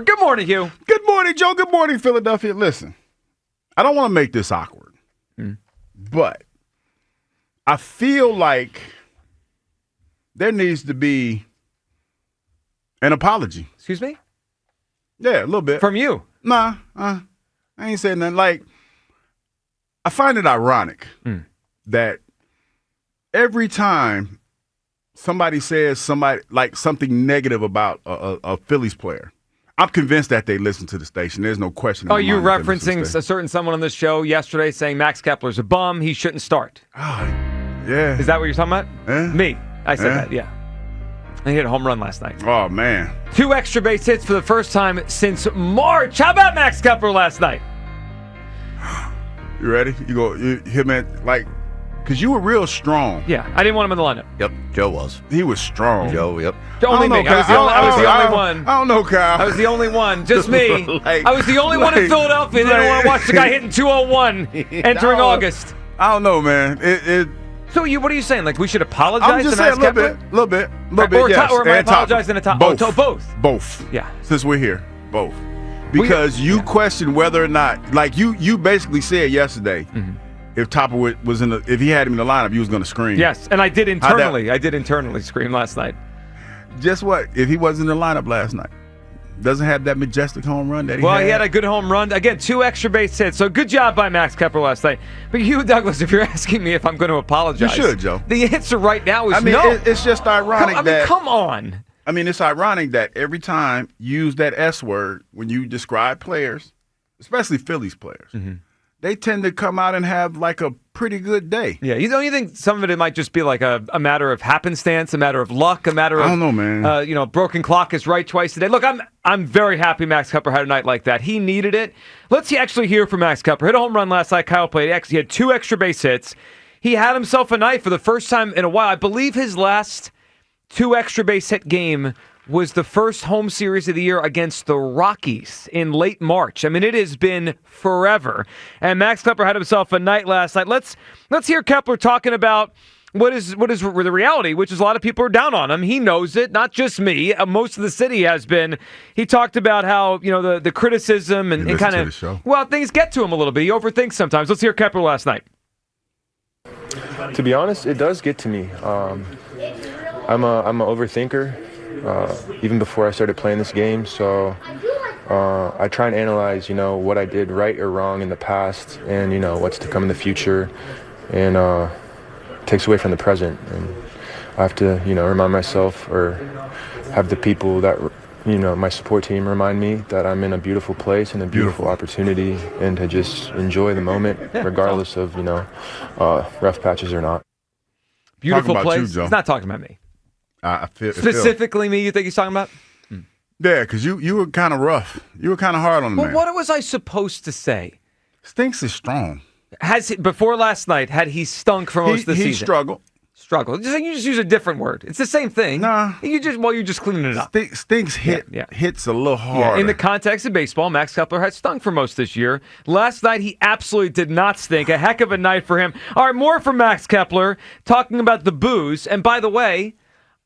Good morning, Hugh. Good morning, Joe. Good morning, Philadelphia. Listen, I don't want to make this awkward, but I feel like there needs to be an apology. Excuse me? Yeah, a little bit. From you? Nah, I ain't saying nothing. Like, I find it ironic that every time somebody says something negative about a Phillies player, I'm convinced that they listen to the station. There's no question. Are you referencing a certain someone on this show yesterday saying Max Kepler's a bum, he shouldn't start? Oh, yeah. Is that what you're talking about? Me. I said that, yeah. He hit a home run last night. Oh, man. 2 extra base hits for the first time since March. How about Max Kepler last night? You ready? You him at, because you were real strong. Yeah, I didn't want him in the lineup. Yep, Joe was. He was strong. Joe, yep. Only me. I was the only one. I don't know, Kyle. I was the only one. Just me. I was the only one in Philadelphia that didn't want to watch the guy hitting 201 entering August. I don't know, man. So what are you saying? Like we should apologize I'm just to Max saying Kepler? a little bit. Yes. Or am I apologizing to Tom? Both. Oh, both. Both. Yeah. Since we're here, both. Because you question whether or not, like you basically said yesterday, if Topper was if he had him in the lineup, you was going to scream. Yes, and I did internally. I did internally scream last night. Guess what? If he wasn't in the lineup last night, doesn't have that majestic home run that he had. Well, he had a good home run. Again, 2 extra base hits. So good job by Max Kepler last night. But Hugh Douglas, if you're asking me if I'm going to apologize. You should, Joe. The answer right now is no. It's just ironic come on. I mean, it's ironic that every time you use that S word when you describe players, especially Phillies players, they tend to come out and have like a pretty good day. Yeah, you think some of it might just be like a matter of happenstance, a matter of luck, a matter of I don't know, man. Broken clock is right twice a day. Look, I'm very happy Max Kepler had a night like that. He needed it. Let's actually hear from Max Kepler. Hit a home run last night. Kyle played. He had 2 extra base hits. He had himself a night for the first time in a while. I believe his last 2 extra base hit game was the first home series of the year against the Rockies in late March. I mean, it has been forever. And Max Kepler had himself a night last night. Let's hear Kepler talking about what is the reality, which is a lot of people are down on him. He knows it, not just me. Most of the city has been. He talked about how, the criticism and kind of, well, things get to him a little bit. He overthinks sometimes. Let's hear Kepler last night. To be honest, it does get to me. I'm an overthinker. Even before I started playing this game, so I try and analyze, what I did right or wrong in the past, and what's to come in the future, and takes away from the present. And I have to, remind myself or have the people that, my support team remind me that I'm in a beautiful place and a beautiful opportunity, and to just enjoy the moment, regardless of rough patches or not. Beautiful place. He's not talking about me. Specifically me, you think he's talking about? Yeah, because you were kind of rough. You were kind of hard on the man. What was I supposed to say? Stinks is strong. Before last night, had he stunk for most of the season? He struggled. You just use a different word. It's the same thing. Nah. You're just cleaning it up. Stinks hits a little harder. Yeah. In the context of baseball, Max Kepler had stunk for most this year. Last night, he absolutely did not stink. A heck of a night for him. All right, more from Max Kepler talking about the boos. And by the way,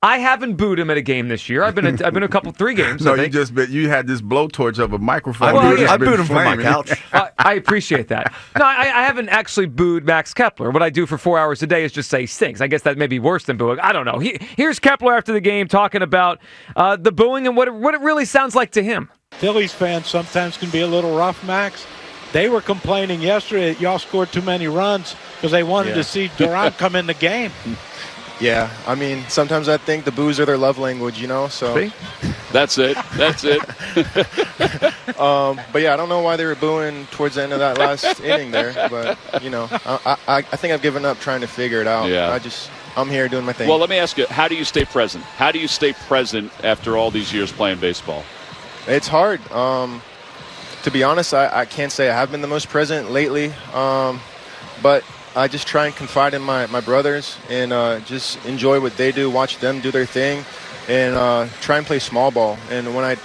I haven't booed him at a game this year. I've been a couple 3 games. No, you had this blowtorch of a microphone. I booed him from my couch. I appreciate that. No, I haven't actually booed Max Kepler. What I do for 4 hours a day is just say stinks. I guess that may be worse than booing. I don't know. Here's Kepler after the game talking about the booing and what it really sounds like to him. Phillies fans sometimes can be a little rough, Max. They were complaining yesterday that y'all scored too many runs because they wanted to see Durant come in the game. Yeah, I mean, sometimes I think the boos are their love language, so. See? That's it. But yeah, I don't know why they were booing towards the end of that last inning there, but, I think I've given up trying to figure it out. Yeah. I'm here doing my thing. Well, let me ask you, how do you stay present? How do you stay present after all these years playing baseball? It's hard. To be honest, I can't say I have been the most present lately, but I just try and confide in my brothers and just enjoy what they do, watch them do their thing, and try and play small ball. And when I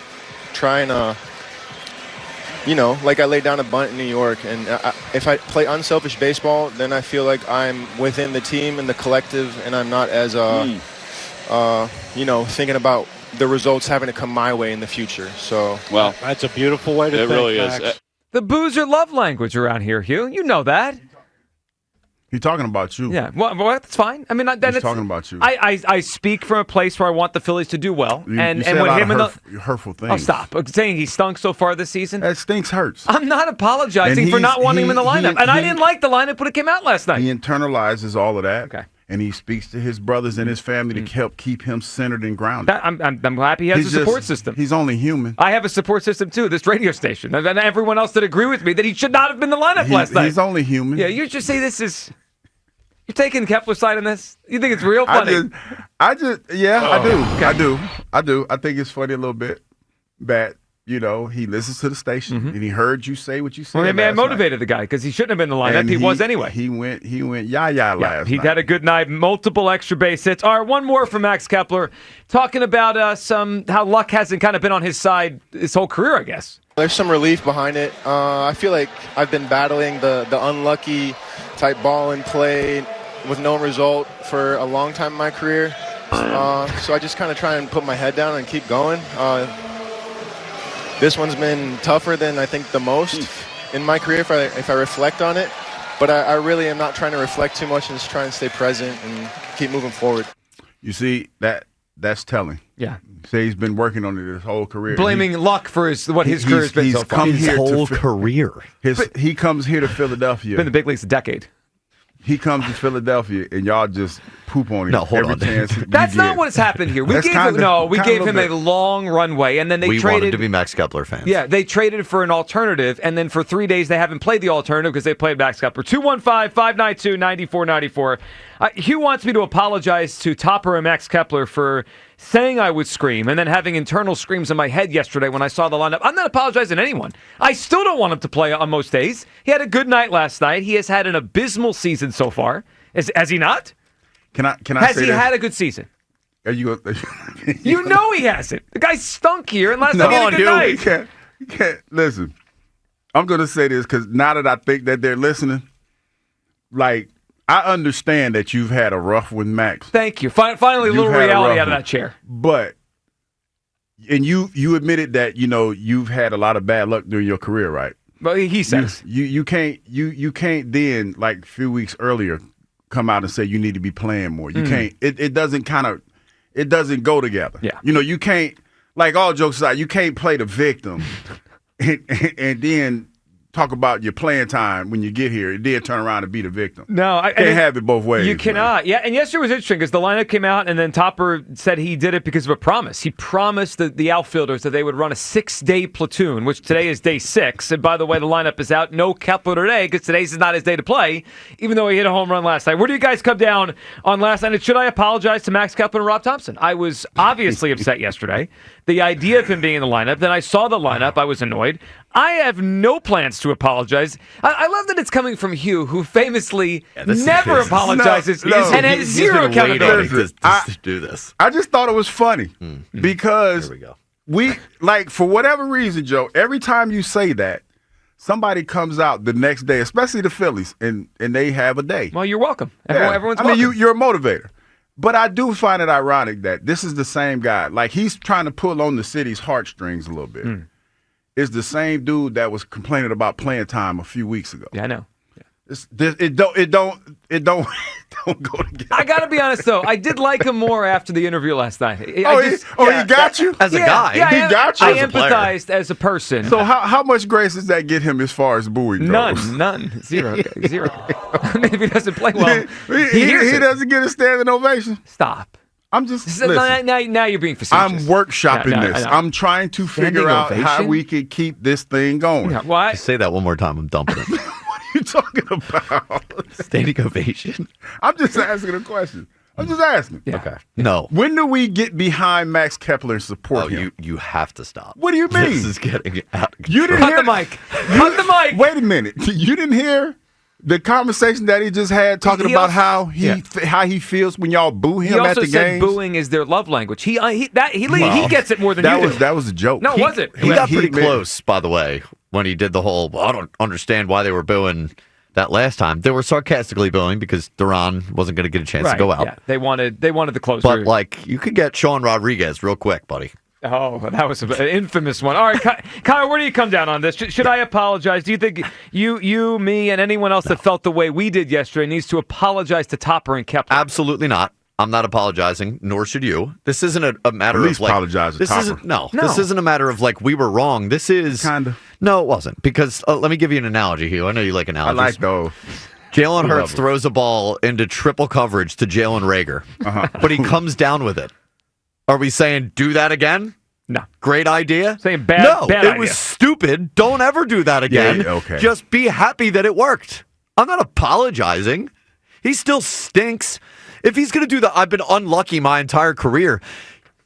try and, like I laid down a bunt in New York, and if I play unselfish baseball, then I feel like I'm within the team and the collective, and I'm not as, thinking about the results having to come my way in the future. So, Well, That's a beautiful way to it think, really Max. is. The boozer love language around here, Hugh. You know that. He's talking about you. Yeah, well, that's fine. I mean, then He's talking about you. I speak from a place where I want the Phillies to do well, You and said a when lot him of and the hurtful things. oh, stop saying he stunk so far this season. That stinks hurts. I'm not apologizing And for not wanting him in the he- lineup, and I didn't like the lineup when it came out last night. He internalizes all of that. Okay. And he speaks to his brothers and his family to help keep him centered and grounded. I'm happy he has He's a support just- system. He's only human. I have a support system too. This radio station, and everyone else that agree with me that he should not have been in the lineup last night. He's only human. Yeah, you just say this is. You're taking Kepler's side on this? You think it's real funny? I do. Okay. I do. I think it's funny a little bit that, he listens to the station and he heard you say what you said. Well, maybe I last motivated the guy because he shouldn't have been in the lineup. And He was anyway. He went last night. He had a good night, multiple extra base hits. All right, one more from Max Kepler, talking about how luck hasn't kind of been on his side his whole career, I guess. there's some relief behind it. I feel like I've been battling the unlucky type ball and play with no result for a long time in my career. So I just kind of try and put my head down and keep going. This one's been tougher than I think the most in my career if I reflect on it. But I really am not trying to reflect too much and just try and stay present and keep moving forward. You see, that's telling. Yeah. Say he's been working on it his whole career. Blaming luck for his career's been so far. His whole career. He comes here to Philadelphia. Been in the big leagues a decade. He comes to Philadelphia, and y'all just poop on him every chance you That's get. not what has happened here. We That's gave him a long runway, and then they we traded. wanted to be Max Kepler fans. Yeah, they traded for an alternative, and then for 3 days they haven't played the alternative because they played Max Kepler. 215-592-9494. Hugh wants me to apologize to Topper and Max Kepler for saying I would scream and then having internal screams in my head yesterday when I saw the lineup. I'm not apologizing to anyone. I still don't want him to play on most days. He had a good night last night. He has had an abysmal season so far. Has he not? Can I Has say he this? had a good season? Are you? You know he hasn't. The guy stunk here, and last No, night he had a good night. You can't. Listen, I'm going to say this because now that I think that they're listening, like, I understand that you've had a rough with Max. Thank you. Finally, a little You've had a reality rough out of one. that chair. But, and you admitted that, you've had a lot of bad luck during your career, right? Well, he says. You can't then, like a few weeks earlier, come out and say you need to be playing more. You can't. It doesn't go together. Yeah. You can't, like, all jokes aside, you can't play the victim and then talk about your playing time when you get here and then turn around and be the victim. No, I can't have it both ways. You cannot. Yeah, and yesterday was interesting because the lineup came out and then Topper said he did it because of a promise. He promised the outfielders that they would run a 6-day platoon, which today is day 6. And by the way, the lineup is out. No Kepler today because today's is not his day to play, even though he hit a home run last night. Where do you guys come down on last night? And should I apologize to Max Kepler and Rob Thomson? I was obviously upset yesterday. The idea of him being in the lineup. Then I saw the lineup. I was annoyed. I have no plans to apologize. I love that it's coming from Hugh, who famously never apologizes and has zero accountability. To do this. I just thought it was funny because Here we go. we, like, for whatever reason, Joe, every time you say that, somebody comes out the next day, especially the Phillies, and they have a day. Well, you're welcome. Yeah. Everyone's I mean, welcome. you're a motivator. But I do find it ironic that this is the same guy. Like, he's trying to pull on the city's heartstrings a little bit. It's the same dude that was complaining about playing time a few weeks ago. Yeah, I know. It don't go together. I got to be honest, though. I did like him more after the interview last night. He got you? As a guy. Yeah, He got you I as a player. empathized as a person. So how much grace does that get him as far as booing goes? None. Zero. Maybe he doesn't play well. He doesn't get a standing ovation. Stop. I'm just listen, now you're being facetious. I'm workshopping No, this. I know. I'm trying to figure out how ovation? we could keep this thing going. Yeah, why? Just say that one more time. I'm dumping it. What are you talking about? Standing ovation. I'm just asking a question. I'm just asking. Yeah. Okay. No. When do we get behind Max Kepler and support Oh, him? you have to stop. What do you mean? This is getting out of control. You didn't Cut hear the mic. Cut the mic. Wait a minute. You didn't hear the conversation that he just had talking He about also- how he feels when y'all boo him He at also the said games? booing is their love language. He gets it more than that you was do. that was a joke. No, was it? He got pretty man, close, by the way, when he did the whole, I don't understand why they were booing that last time. They were sarcastically booing because Duran wasn't going to get a chance to go out. Yeah, they wanted the closer. But, like, you could get Sean Rodriguez real quick, buddy. Oh, that was an infamous one. All right, Kyle, where do you come down on this? Should I apologize? Do you think you, me, and anyone else that felt the way we did yesterday needs to apologize to Topper and Kepler? Absolutely not. I'm not apologizing, nor should you. This isn't a matter At least of like apologize to this Topper. isn't this isn't a matter of like we were wrong. This is Kinda. No, it wasn't. Because let me give you an analogy here. I know you like I analogies. like those. Jalen Hurts throws a ball into triple coverage to Jalen Reagor, but he comes down with it. Are we saying do that again? No. Great idea? Saying bad it idea. was stupid. Don't ever do that again. Yeah, okay. Just be happy that it worked. I'm not apologizing. He still stinks. If he's going to do the I've been unlucky my entire career,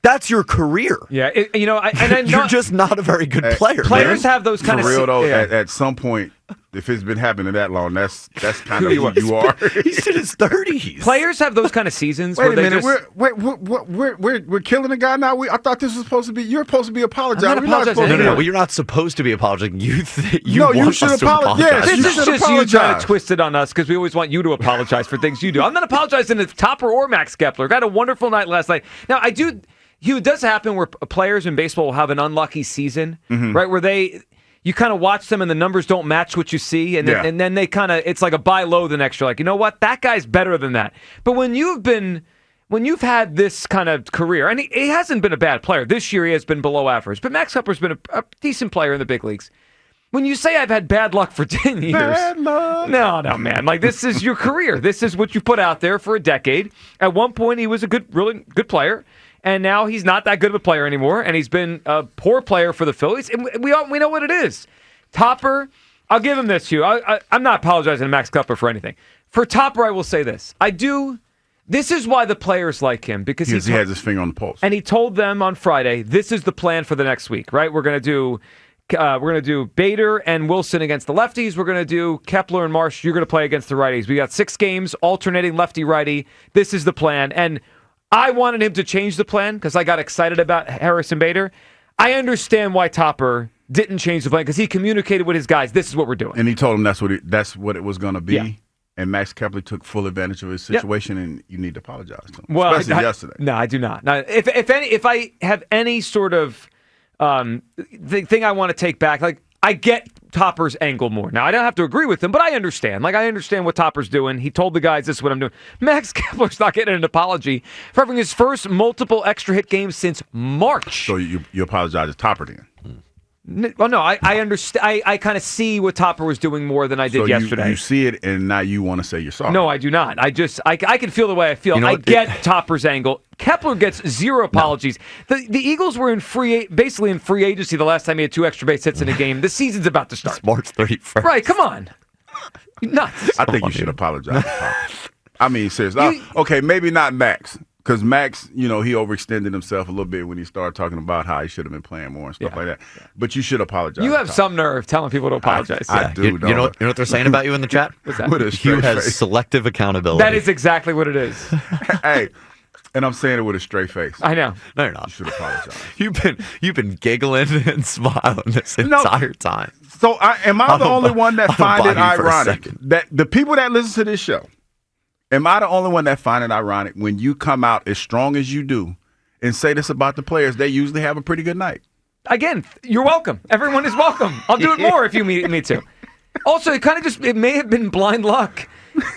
that's your career. Yeah, I know You're just not a very good player. Players man. have those kind For of real though, yeah. at some point, if it's been happening that long, that's kind of who you are. He's in his 30s. Players have those kind of seasons. Wait where a they minute, just, we're killing the guy now. I thought this was supposed to be. You're supposed to be apologizing. I'm not We're not apologizing. supposed to No, be- but you're not supposed to be apologizing. You No, you want should us to apologize. apologize. Yes, you This is should just you trying apologize. to twist it on us because we always want you to apologize for things you do. I'm not apologizing to Topper or Max Kepler. Got a wonderful night last night. Now, it does happen where players in baseball will have an unlucky season, right? Where you kind of watch them and the numbers don't match what you see, and then they kind of, it's like a buy low the next year. Like, you know what? That guy's better than that. But when you've had this kind of career, and he hasn't been a bad player. This year he has been below average, but Max Kepler's been a decent player in the big leagues. When you say I've had bad luck for 10 years. Bad luck. No, man. Like, this is your career. This is what you put out there for a decade. At one point, he was a really good player, and now he's not that good of a player anymore, and he's been a poor player for the Phillies, and we know what it is. Topper, I'll give him this, Hugh. I'm not apologizing to Max Kepler for anything. For Topper, I will say this. This is why the players like him, because he has his finger on the pulse. and he told them on Friday, this is the plan for the next week, right? We're going to do Bader and Wilson against the lefties. We're going to do Kepler and Marsh. You're going to play against the righties. We got 6 games, alternating lefty-righty. This is the plan. And I wanted him to change the plan because I got excited about Harris and Bader. I understand why Topper didn't change the plan because he communicated with his guys, this is what we're doing. And he told him that's what it was going to be. Yeah. And Max Kepler took full advantage of his situation, and you need to apologize to him. Well, especially yesterday. No, I do not. Now, if I have any sort of thing I want to take back, like, I get Topper's angle more. Now, I don't have to agree with him, but I understand. Like, I understand what Topper's doing. He told the guys, this is what I'm doing. Max Kepler's not getting an apology for having his first multiple extra hit games since March. So you apologize to Topper then? Well, no, I understand. I kind of see what Topper was doing more than I did yesterday. You see it, and now you want to say you're sorry. No, I do not. I can feel the way I feel. You know I what? get Topper's angle. Kepler gets 0 apologies. No. The Eagles were basically in free agency the last time he had 2 extra base hits in a game. The season's about to start. It's March 31st. Right, come on. Nuts. I think you should apologize to Topper. I mean, seriously. Okay, maybe not Max. Because Max, he overextended himself a little bit when he started talking about how he should have been playing more and stuff like that. But you should apologize. You have some nerve telling people to apologize. I do. You know what they're saying about you in the chat? What's that? With a straight Hugh has face. selective accountability. That is exactly what it is. Hey, and I'm saying it with a straight face. I know. No, you're not. You should apologize. You've been giggling and smiling this entire time. So am I the only one that find it buy you for a ironic second. that the people that listen to this show, am I the only one that find it ironic when you come out as strong as you do and say this about the players? They usually have a pretty good night. Again, you're welcome. Everyone is welcome. I'll do it more if you need me to. Also, it may have been blind luck.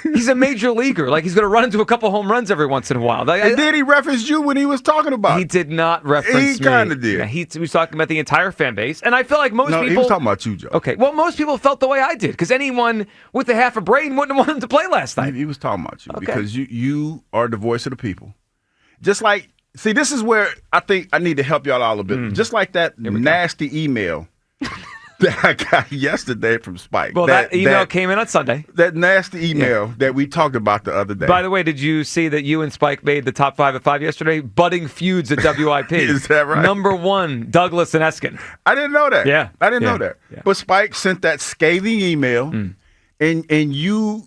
He's a major leaguer. Like, he's going to run into a couple home runs every once in a while. And then he referenced you when he was talking about He it. did not reference me. He kinda did. Yeah, he was talking about the entire fan base. And I feel like most No, people... he was talking about you, Joe. Okay, well, most people felt the way I did, because anyone with a half a brain wouldn't have wanted him to play last night. He was talking about you Okay. because you are the voice of the people. Just like, see, this is where I think I need to help y'all out a bit. Just like that nasty email that I got yesterday from Spike. Well, that email came in on Sunday. That nasty email that we talked about the other day. By the way, did you see that you and Spike made the top 5 at 5 yesterday? Budding feuds at WIP. Is that right? Number 1, Douglas and Eskin. I didn't know that. Yeah. I didn't Yeah. know that. Yeah. But Spike sent that scathing email, and you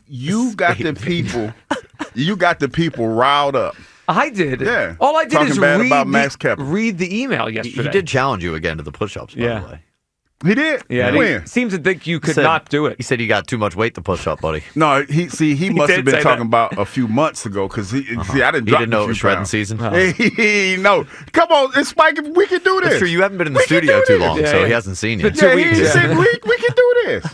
got the people, riled up. I did. Yeah. All I did Talking is bad about Max Kepler. read the email yesterday. He did challenge you again to the push-ups, by Yeah. the way. He did? Yeah, When? he seems to think you could Said- not do it. He said you got too much weight to push up, buddy. No, he must did have been say talking that. about a few months ago because I didn't He drop didn't know a it few was shredding pounds. season. No. Come on, it's Spike. We can do this. That's true. You haven't been in the We can studio do too this. long, Yeah, so yeah. he hasn't seen you. It's been Yeah, 2 he weeks, yeah. said we can do this.